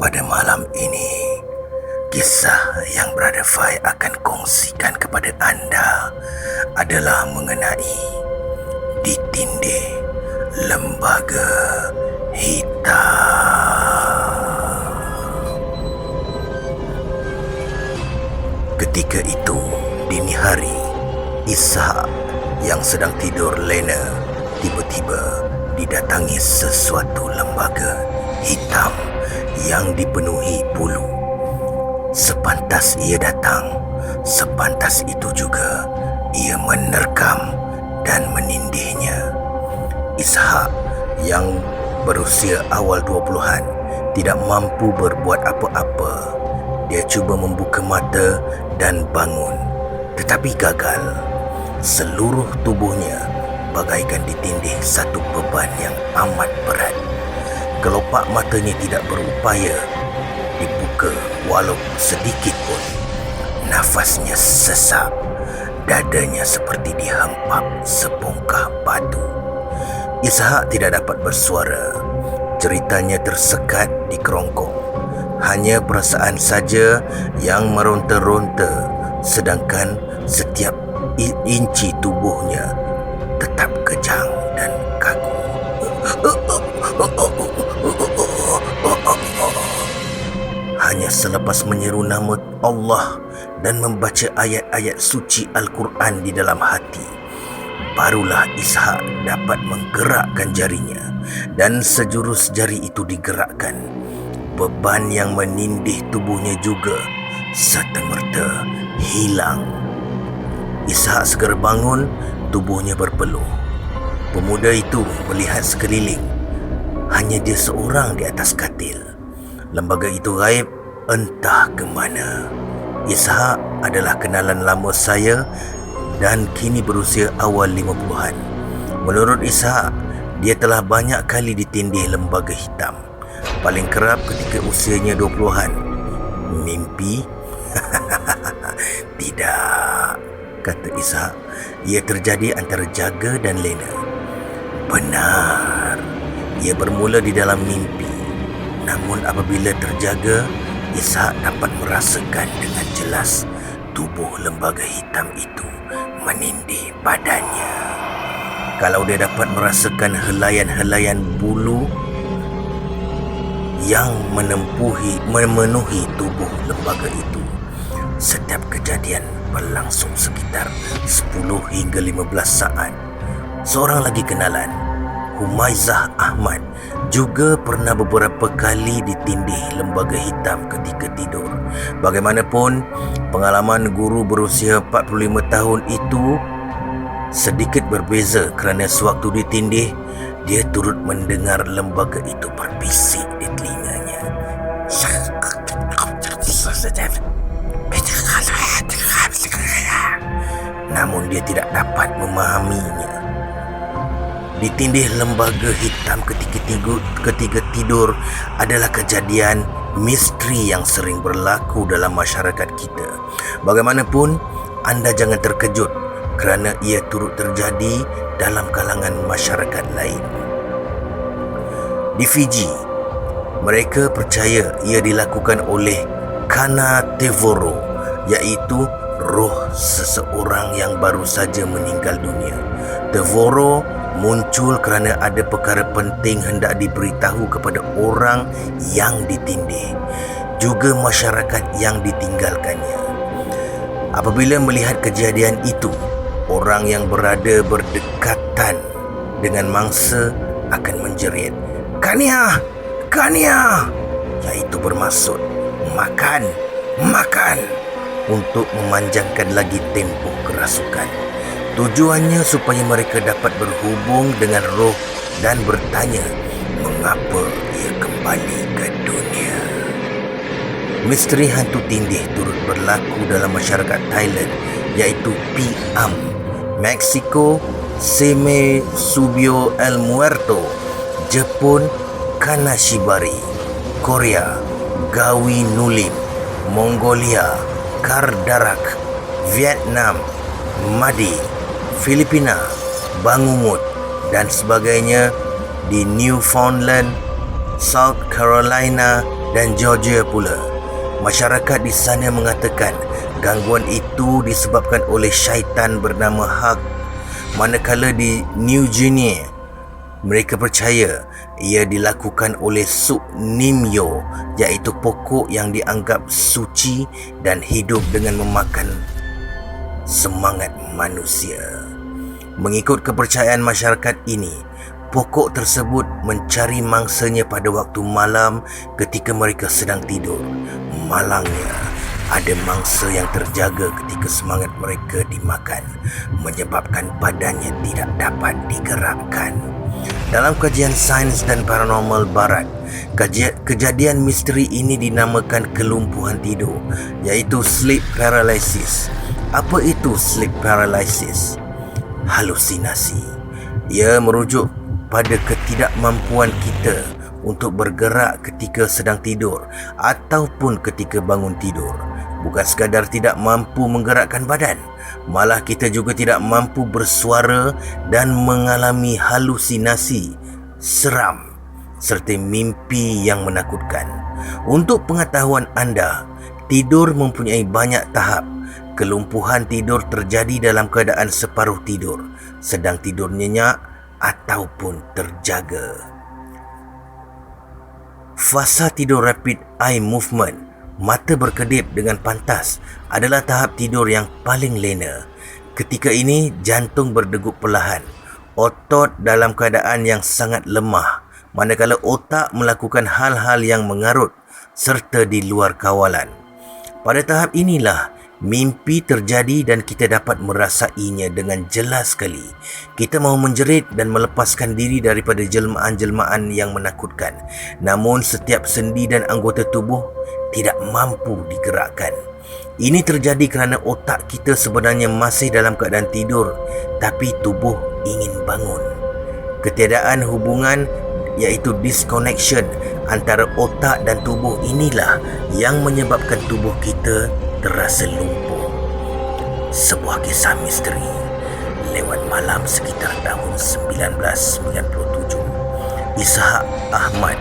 Pada malam ini, kisah yang Brother Fai akan kongsikan kepada anda adalah mengenai ditindih lembaga hitam. Ketika itu, dini hari, Ishak yang sedang tidur lena tiba-tiba didatangi sesuatu lembaga hitam yang dipenuhi bulu. Sepantas ia datang, sepantas itu juga ia menerkam dan menindihnya. Ishak yang berusia awal 20-an tidak mampu berbuat apa-apa. Dia cuba membuka mata dan bangun, tetapi gagal. Seluruh tubuhnya bagaikan ditindih satu beban yang amat berat. Kelopak matanya tidak berupaya dibuka walaupun sedikit pun. Nafasnya sesak, dadanya seperti dihempap sebongkah batu. Ishak tidak dapat bersuara. Ceritanya tersekat di kerongkong. Hanya perasaan saja yang meronta-ronta, sedangkan setiap inci tubuhnya tetap kejang dan kaku. Hanya selepas menyeru nama Allah dan membaca ayat-ayat suci Al-Quran di dalam hati, barulah Ishak dapat menggerakkan jarinya, dan sejurus jari itu digerakkan. Beban yang menindih tubuhnya juga serta-merta hilang. Ishak segera bangun, tubuhnya berpeluh. Pemuda itu melihat sekeliling. Hanya dia seorang di atas katil. Lembaga itu gaib entah ke mana. Ishak adalah kenalan lama saya dan kini berusia awal 50-an. Menurut Ishak, dia telah banyak kali ditindih lembaga hitam. Paling kerap ketika usianya 20-an. Mimpi? Tidak, kata Ishak. Ia terjadi antara jaga dan lena. Benar, ia bermula di dalam mimpi. Namun apabila terjaga, Ishak dapat merasakan dengan jelas tubuh lembaga hitam itu menindih badannya. Kalau dia dapat merasakan helaian-helaian bulu yang memenuhi tubuh lembaga itu. Setiap kejadian berlangsung sekitar 10 hingga 15 saat. Seorang lagi kenalan, Humaizah Ahmad, juga pernah beberapa kali ditindih lembaga hitam ketika tidur. Bagaimanapun, pengalaman guru berusia 45 tahun itu sedikit berbeza kerana sewaktu ditindih, dia turut mendengar lembaga itu berbisik di telinganya. Namun dia tidak dapat memahaminya. Ditindih lembaga hitam ketika tidur adalah kejadian misteri yang sering berlaku dalam masyarakat kita. Bagaimanapun, anda jangan terkejut kerana ia turut terjadi dalam kalangan masyarakat lain. Di Fiji, mereka percaya ia dilakukan oleh Kana Tevoro, iaitu roh seseorang yang baru saja meninggal dunia. Tevoro muncul kerana ada perkara penting hendak diberitahu kepada orang yang ditindih, juga masyarakat yang ditinggalkannya. Apabila melihat kejadian itu, orang yang berada berdekatan dengan mangsa akan menjerit, "Kania! Kania!" iaitu bermaksud makan, makan, untuk memanjangkan lagi tempoh kerasukan. Tujuannya supaya mereka dapat berhubung dengan roh dan bertanya mengapa ia kembali ke dunia. Misteri hantu tindih turut berlaku dalam masyarakat Thailand, iaitu Piam, Meksiko, Seme Subio El Muerto, Jepun, Kanashibari, Korea, Gawi Nulim, Mongolia, Kardarak, Vietnam, Madi, Filipina, Bangungut dan sebagainya, di Newfoundland, South Carolina dan Georgia pula. Masyarakat di sana mengatakan gangguan itu disebabkan oleh syaitan bernama Hag, manakala di New Guinea mereka percaya ia dilakukan oleh Suk Nimyo, iaitu pokok yang dianggap suci dan hidup dengan memakan semangat manusia. Mengikut kepercayaan masyarakat ini, pokok tersebut mencari mangsanya pada waktu malam ketika mereka sedang tidur. Malangnya, ada mangsa yang terjaga ketika semangat mereka dimakan, menyebabkan badannya tidak dapat digerakkan. Dalam kajian sains dan paranormal barat, kejadian misteri ini dinamakan kelumpuhan tidur, iaitu sleep paralysis. Apa itu sleep paralysis? Halusinasi. Ia merujuk pada ketidakmampuan kita untuk bergerak ketika sedang tidur ataupun ketika bangun tidur. Bukan sekadar tidak mampu menggerakkan badan, malah kita juga tidak mampu bersuara dan mengalami halusinasi seram serta mimpi yang menakutkan. Untuk pengetahuan anda, tidur mempunyai banyak tahap. Kelumpuhan tidur terjadi dalam keadaan separuh tidur, sedang tidur nyenyak ataupun terjaga. Fasa tidur rapid eye movement, mata berkedip dengan pantas, adalah tahap tidur yang paling lena. Ketika ini, jantung berdegup perlahan, otot dalam keadaan yang sangat lemah, manakala otak melakukan hal-hal yang mengarut serta di luar kawalan. Pada tahap inilah mimpi terjadi dan kita dapat merasainya dengan jelas sekali. Kita mahu menjerit dan melepaskan diri daripada jelmaan-jelmaan yang menakutkan. Namun setiap sendi dan anggota tubuh tidak mampu digerakkan. Ini terjadi kerana otak kita sebenarnya masih dalam keadaan tidur, tapi tubuh ingin bangun. Ketiadaan hubungan, iaitu disconnection antara otak dan tubuh, inilah yang menyebabkan tubuh kita terasa lumpuh. Sebuah kisah misteri lewat malam sekitar tahun 1997. Ishak Ahmad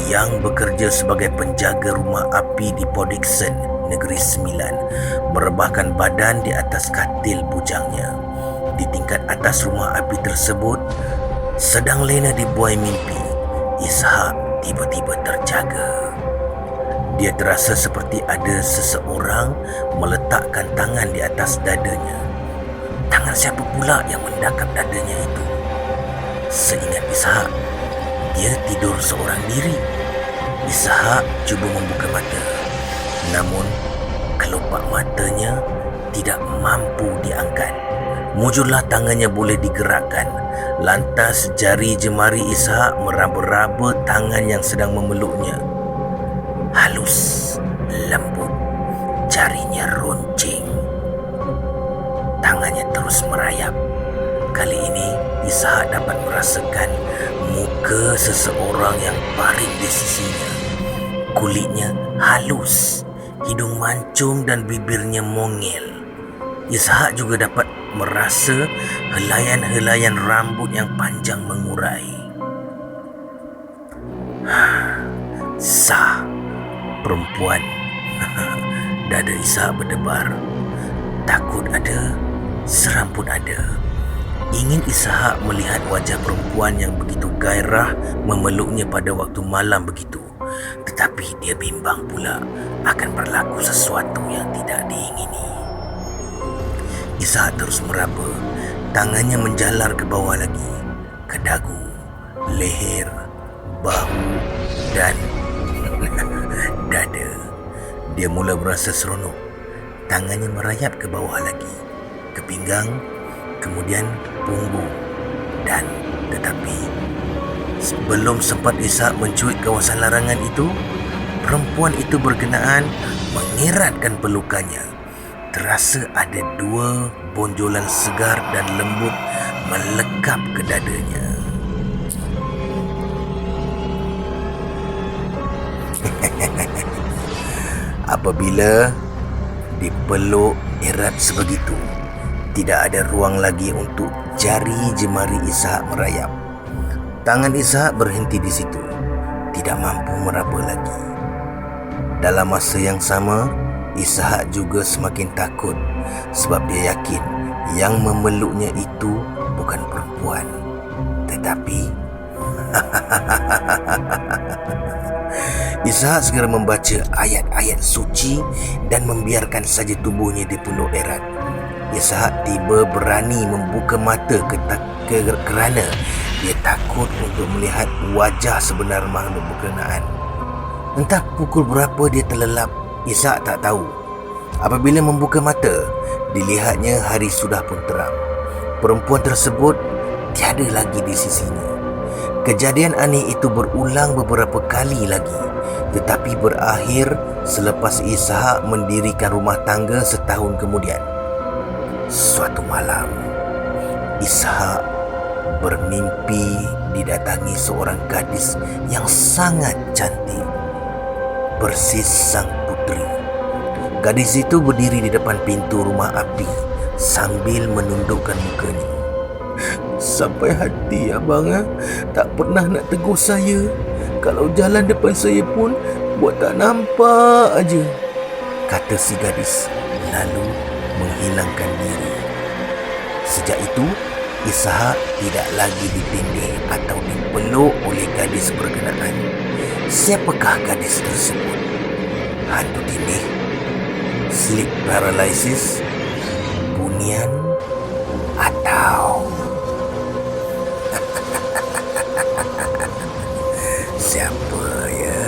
yang bekerja sebagai penjaga rumah api di Port Dickson, Negeri Sembilan, merebahkan badan di atas katil bujangnya. Di tingkat atas rumah api tersebut, sedang lena dibuai mimpi, Ishak tiba-tiba terjaga. Dia terasa seperti ada seseorang meletakkan tangan di atas dadanya. Tangan siapa pula yang mendakap dadanya itu? Seingat Ishak, dia tidur seorang diri. Ishak cuba membuka mata, namun kelopak matanya tidak mampu diangkat. Mujurlah tangannya boleh digerakkan. Lantas jari jemari Ishak meraba-raba tangan yang sedang memeluknya. Halus, lembut, jarinya runcing. Tangannya terus merayap. Kali ini Ishak dapat merasakan muka seseorang yang baring di sisinya. Kulitnya halus, hidung mancung dan bibirnya mongel. Ishak juga dapat merasa helaian-helaian rambut yang panjang mengurai. Sah, perempuan. Dada Ishak berdebar. Takut ada, seram pun ada. Ingin Ishak melihat wajah perempuan yang begitu gairah memeluknya pada waktu malam begitu. Tetapi dia bimbang pula akan berlaku sesuatu yang tidak diingini. Ishak terus meraba. Tangannya menjalar ke bawah lagi, ke dagu, leher, bahu dan dada. Dia mula berasa seronok. Tangannya merayap ke bawah lagi, ke pinggang, kemudian punggung, dan tetapi sebelum sempat Ishak mencuit kawasan larangan itu, perempuan itu berkenaan mengeratkan pelukannya. Terasa ada dua bonjolan segar dan lembut melekap ke dadanya. Apabila dipeluk erat sebegitu, tidak ada ruang lagi untuk jari jemari Ishak merayap. Tangan Ishak berhenti di situ, tidak mampu meraba lagi. Dalam masa yang sama, Ishak juga semakin takut sebab dia yakin yang memeluknya itu bukan perempuan, tetapi Ishak segera membaca ayat-ayat suci dan membiarkan saja tubuhnya dipeluk erat. Ishak tiba berani membuka mata kerana dia takut untuk melihat wajah sebenar makhluk berkenaan. Entah pukul berapa dia terlelap, Ishak tak tahu. Apabila membuka mata, dilihatnya hari sudah pun terang. Perempuan tersebut tiada lagi di sisinya. Kejadian aneh itu berulang beberapa kali lagi, tetapi berakhir selepas Ishak mendirikan rumah tangga setahun kemudian. Suatu malam, Ishak bermimpi didatangi seorang gadis yang sangat cantik, persis sang putri. Gadis itu berdiri di depan pintu rumah api sambil menundukkan mukanya. Sampai hati abang tak pernah nak tegur saya. Kalau jalan depan saya pun buat tak nampak aja, kata si gadis lalu menghilangkan diri. Sejak itu, Ishak tidak lagi ditindih atau dipeluk oleh gadis berkenaan. Siapakah gadis tersebut? Hantu tindih? Sleep paralysis? Bunian? Atau siapa ya?